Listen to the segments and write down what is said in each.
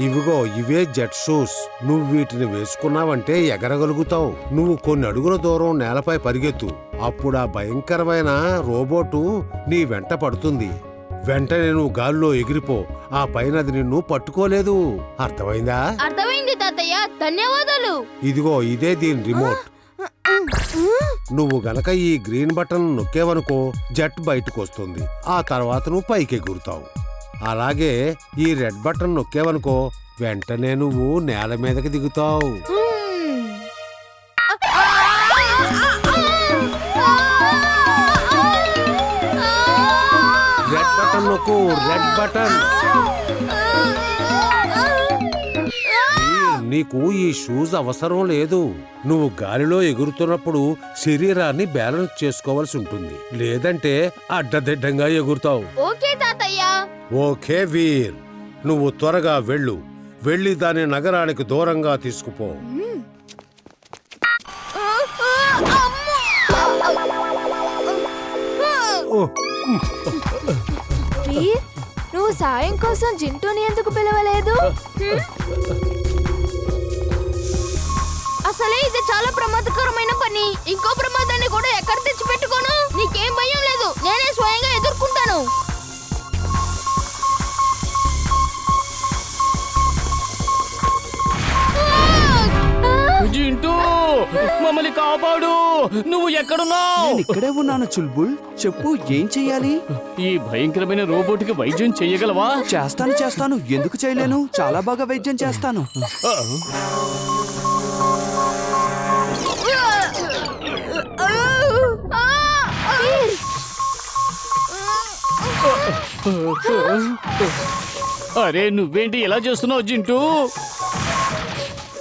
ఇవిగో ఇవే jet shoes. నువ్వు వీటిని వేసుకున్నావంటే ఎగరగలుగుతావు. నువ్వు కొన్ని అడుగుల దూరం నేలపై పరిగెత్తు. అప్పుడు ఆ భయంకరమైన రోబోటు నీ వెంట పడుతుంది. వెంటనే నువ్వు గాల్లో ఎగిరిపో. ఆ పైన అది నిన్ను పట్టుకోలేదు. అర్థమైందా? అర్థమైంది తాతయ్య, ధన్యవాదాలు. ఇదిగో ఇదే దీని రిమోట్. నువ్వు గనక ఈ గ్రీన్ బటన్ నొక్కేవనుకో జెట్ బయటకు వస్తుంది. ఆ తర్వాత నువ్వు పైకి ఎగురుతావు. అలాగే ఈ రెడ్ బటన్ నొక్కేవనుకో వెంటనే నువ్వు నేల మీదకి దిగుతావు. రెడ్ బటన్ నొక్కు, రెడ్ బటన్. నీకు ఈ షూస్ అవసరం లేదు. నువ్వు గాలిలో ఎగురుతున్నప్పుడు శరీరాన్ని బ్యాలెన్స్ చేసుకోవాల్సి ఉంటుంది. లేదంటే అడ్డదిడ్డంగా ఎగురుతావు. ఓకే తాతయ్య. ఓకే వీర్, నువ్వు త్వరగా వెళ్ళి దాని నగరానికి దూరంగా తీసుకుపో. వీర్, నువ్వు సాయం కోసం జింటూని ఎందుకు పిలవలేదు? అసలే ఇది చాలా ప్రమాదకరమైన పని. ఇంకో ప్రమాదాన్ని కూడా ఎక్కడ తెచ్చి పెట్టుకోను. నీకేం భయం లేదు, నేనే స్వయంగా ఎదుర్కొంటాను. జింటూ, మమ్మల్ని కాపాడు. నువ్వు ఎక్కడున్నావు? నేను ఇక్కడే ఉన్నాను చుల్బుల్. చెప్పు, ఏం చెయ్యాలి? ఈ భయంకరమైన రోబోట్కి వైద్యం చెయ్యగలవా? చేస్తాను. ఎందుకు చేయలేను? చాలా బాగా వైద్యం చేస్తాను. అరే, నువ్వేంటి ఎలా చేస్తున్నావు జింటూ?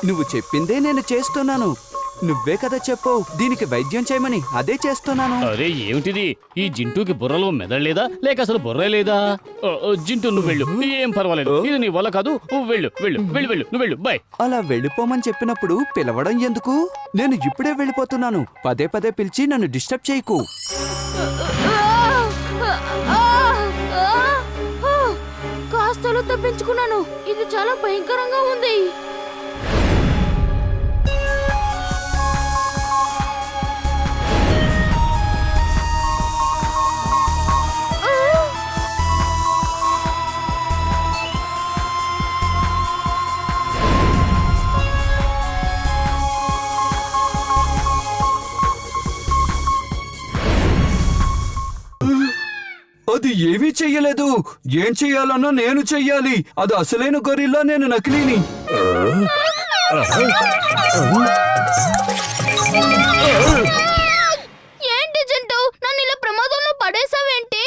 నువ్వు చెప్పిందే నేను చేస్తున్నాను. నువ్వే కదా చెప్పు దీనికి వైద్యం చేయమని. అదే చేస్తున్నాను. అరే, ఏమిటిది? ఈ జింటూకి బుర్రలో మెదడలేదా, లేక అసలు బుర్రే లేదా? జింటూ, నువ్వు వెళ్ళు. ఏం పర్వాలేదు, ఇది నీ వల్ల కాదు. నువ్వు వెళ్ళు. బాయ్. అలా వెళ్ళిపోమని చెప్పినప్పుడు పిలవడం ఎందుకు? నేను ఇప్పుడే వెళ్ళిపోతున్నాను. పదే పిలిచి నన్ను డిస్టర్బ్ చేయకు. కాస్తలో తప్పించుకున్నాను. ఇది చాలా భయంకరంగా ఉంది. అది ఏమీ చెయ్యలేదు. ఏం చెయ్యాలన్నా నేను చెయ్యాలి. అది అసలైన గొరిల్లా, నేను నకిలీని. ఏంటి జింటూ, నన్ను ఇలా ప్రమాదంలో పడేసావేంటి?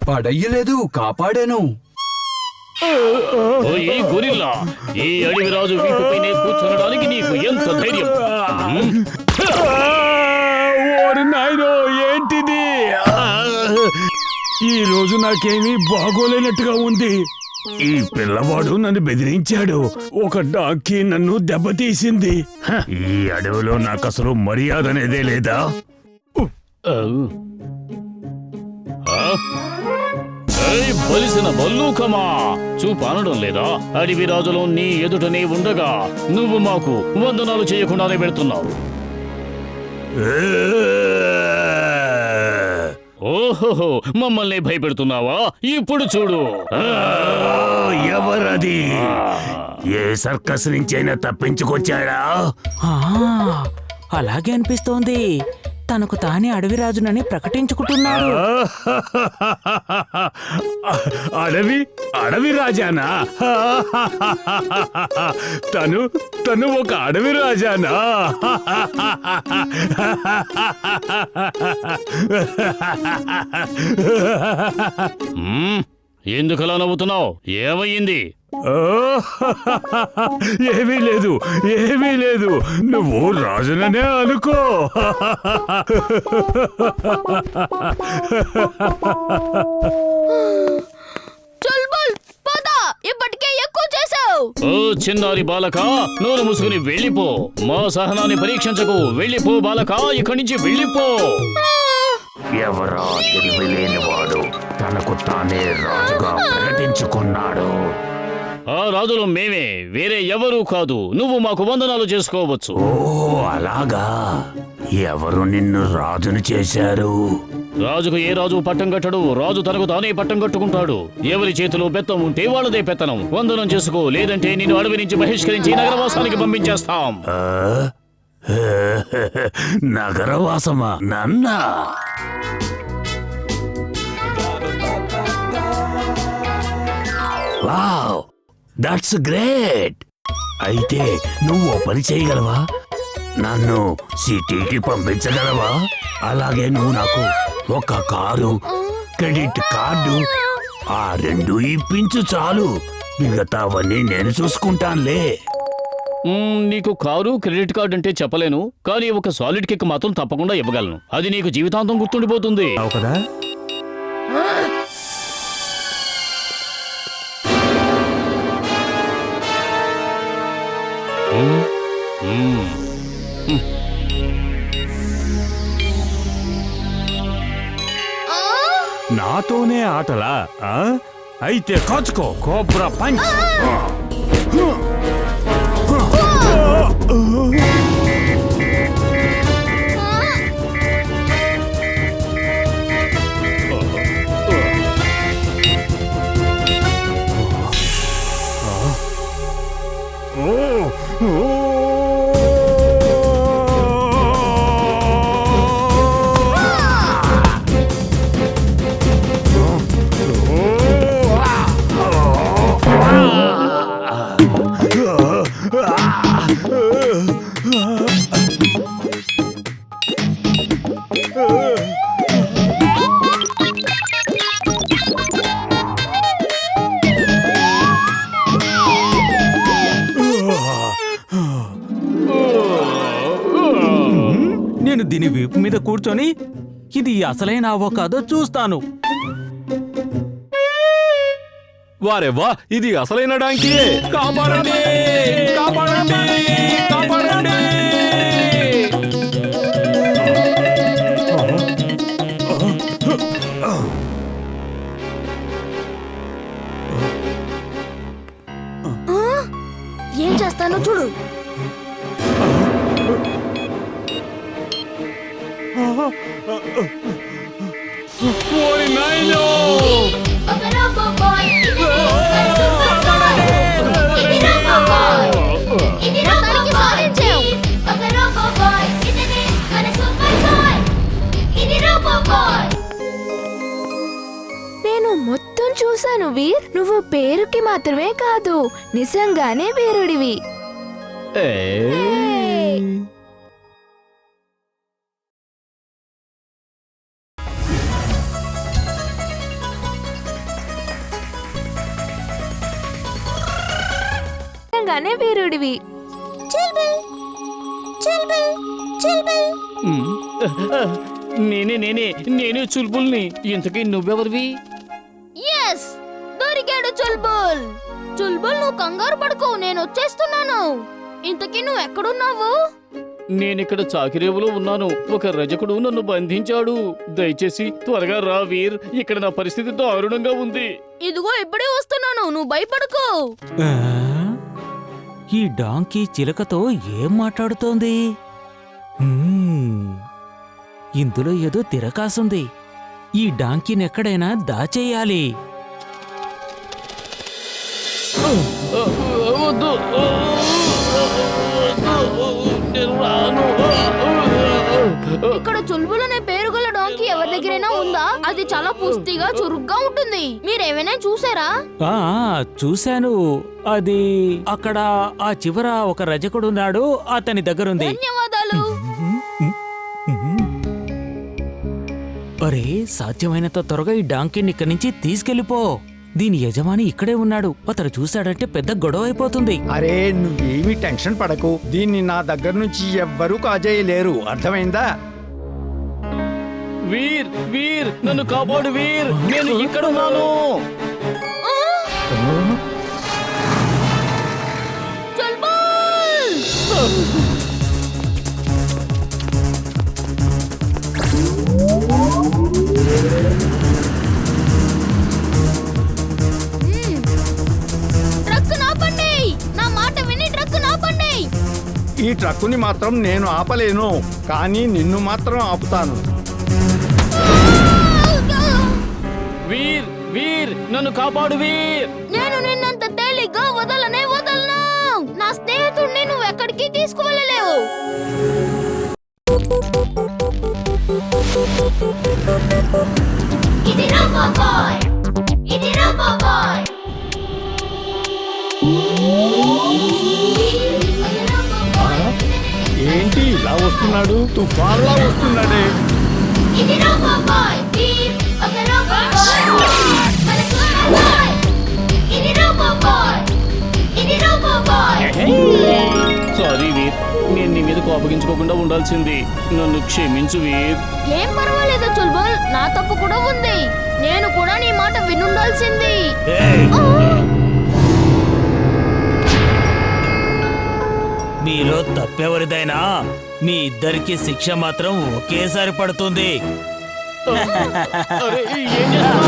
పడయ్యలేదు, కాపాడాను. ఈ గొరిల్లా, ఈ అడవి రాజు వీపుపైనే కూర్చోడానికి నీకు ఎంత ధైర్యం? నాయనో, ఏంటిది? ఈ రోజు నాకేమీ బాగోలేనట్టుగా ఉంది. ఈ పిల్లవాడు నన్ను బెదిరించాడు. ఒక డాంకీ నన్ను దెబ్బతీసింది. ఈ అడవిలో నాకు అసలు మర్యాద అనేదే లేదా? బలిసిన బల్లూకమా, చూపానడం లేదా? అడవి రాజులో నీ ఎదుటనే ఉండగా నువ్వు మాకు వందనాలు చేయకుండానే పెడుతున్నావు. ఓహో, మమ్మల్ని భయపెడుతున్నావా? ఇప్పుడు చూడు. ఎవరది? ఏ సర్కస్ నుంచైనా తప్పించుకొచ్చాడా? అలాగే అనిపిస్తోంది. తనకు తానే అడవిరాజునని ప్రకటించుకుంటున్నాడు. అడవి రాజానా? తను ఒక అడవి రాజానా? ఎందుకలా నవ్వుతున్నావు? ఏమయ్యింది? ఏమీ లేదు. నువ్వు రాజుననే అనుకో. ఇప్పటికే ఎక్కువ చేసావు. ఓ చిన్నారి బాలక, నోరు మూసుకుని వెళ్ళిపో. మా సహనాన్ని పరీక్షించకు. వెళ్ళిపో బాలక, ఇక్కడి నుంచి వెళ్ళిపో. ఎవరా తెలివి లేనివాడు తనకు తానే రాజుగా ప్రకటించుకున్నాడు. ఆ రాజులు మేమే, వేరే ఎవరూ కాదు. నువ్వు మాకు వందనాలు చేసుకోవచ్చు. ఓ అలాగా, ఎవరు నిన్ను రాజును చేశారు? రాజుకు ఏ రాజు పట్టం కట్టడు. రాజు తనకు తానే పట్టం కట్టుకుంటాడు. ఎవరి చేతిలో బెత్తం ఉంటే వాళ్ళదే పెత్తనం. వందనం చేసుకో, లేదంటే నిన్ను అడవి నుంచి బహిష్కరించి నగరవాసానికి పంపించేస్తాం. ఆ? నగరవాసమా? నన్నా? Wow, that's great. అయితే నువ్వు ఓ పని చేయగలవా? నన్ను సిటీకి పంపించగలవా? అలాగే నువ్వు నాకు ఒక కారు, క్రెడిట్ కార్డు, ఆ రెండు ఇప్పించు చాలు. మిగతావన్నీ నేను చూసుకుంటానులే. నీకు కారు, క్రెడిట్ కార్డు అంటే చెప్పలేను, కానీ ఒక సాలిడ్ కిక్ మాత్రం తప్పకుండా ఇవ్వగలను. అది నీకు జీవితాంతం గుర్తుండిపోతుంది. కదా నాతోనే ఆటలా? అయితే కాచుకో, కోబ్రా పంచ్. నేను దీని వీపు మీద కూర్చొని ఇది అసలైన అవకాదో చూస్తాను. వారెవ్వా, ఇది అసలైన డాంకీయే. కాపాడండి, కాపాడండి, కాపాడండి. ఏం చేస్తానో చూడు. ఓరి నాయనో! మొత్తానికి సాధించాం. నేను మొత్తం చూశాను వీర్. నువ్వు పేరుకి మాత్రమే కాదు, నిజంగానే వీరుడివి. నిజంగానే వీరుడివి. నేనే చుల్బుల్ని. ఇంతకీ నువ్వెవరివి? ఎస్, దొరికాడు చుల్బుల్. చుల్బుల్, నువ్వు కంగారు పడుకో, నేను వచ్చేస్తున్నాను. ఇంతకీ నువ్వు ఎక్కడున్నావు? నేనిక్కడ చాకిరేవులో ఉన్నాను. ఒక రజకుడు నన్ను బంధించాడు. దయచేసి త్వరగా రా వీర్, ఇక్కడ నా పరిస్థితి దారుణంగా ఉంది. ఇదిగో ఇప్పుడే వస్తున్నాను, నువ్వు భయపడుకో. ఆ? ఈ డాంకీ చిలకతో ఏం మాట్లాడుతోంది? ఇందులో ఏదో తిరకాసుంది. ఈ డాంకీని ఎక్కడైనా దాచేయాలి. వద్దు, నేను రాను. ఇక్కడ చుల్బుల్ అనే పేరు గల డాంకీ ఎవరి దగ్గరైనా ఉందా? అది చాలా పుష్టిగా చురుగ్గా ఉంటుంది. మీరేమైనా చూసారా? ఆ చూశాను. అది అక్కడ ఆ చివర ఒక రజకుడున్నాడు, అతని దగ్గరుంది. ధన్యవాదాలు. అరే, సాధ్యమైనంత త్వరగా ఈ డాంకీని ఇక్కడి నుంచి తీసుకెళ్లిపో. దీని యజమాని ఇక్కడే ఉన్నాడు. అతను చూశాడంటే పెద్ద గొడవ అయిపోతుంది. అరే, నువ్వేమీ టెన్షన్ పడకు. దీన్ని నా దగ్గర నుంచి ఎవ్వరూ కాజేయలేరు, అర్థమైందా? వీర్, వీర్, నన్ను కాపాడు వీర్, నేను ఇక్కడున్నాను. ట్రక్ ట్రక్కుని మాత్రం నేను ఆపలేను, కానీ నిన్ను మాత్రం ఆపుతాను. వీర్ వీర్ నన్ను కాపాడు వీర్. నేను నిన్నంత తేలిగ్గా వదలనే వదలను. నా స్నేహితుడిని నువ్వు ఎక్కడికి తీసుకువెళ్ళలేవు. ఇది రోబోబాయ్, ఇది రోబోబాయ్. ఏంటి ఇలా వస్తున్నాడు? తుఫాన్లా వస్తున్నాడే. ఇది రోబోబాయ్, వీర్ ఒక రోబోబాయ్. మన రోబోబాయ్. ఇది రోబోబాయ్, ఇది రోబోబాయ్. సారీ వీర్, నేను నీ మీద కోపగించుకోకుండా ఉండాల్సింది. నన్ను క్షమించు వీర్. ఏం పర్వాలేదు చుల్బుల్, నా తప్పు కూడా ఉంది. నేను కూడా నీ మాట వినుండాల్సింది. మీలో తప్పెవరిదైనా మీ ఇద్దరికి శిక్ష మాత్రం ఒకేసారి పడుతుంది. అరే, ఏం చేస్తున్నావ్?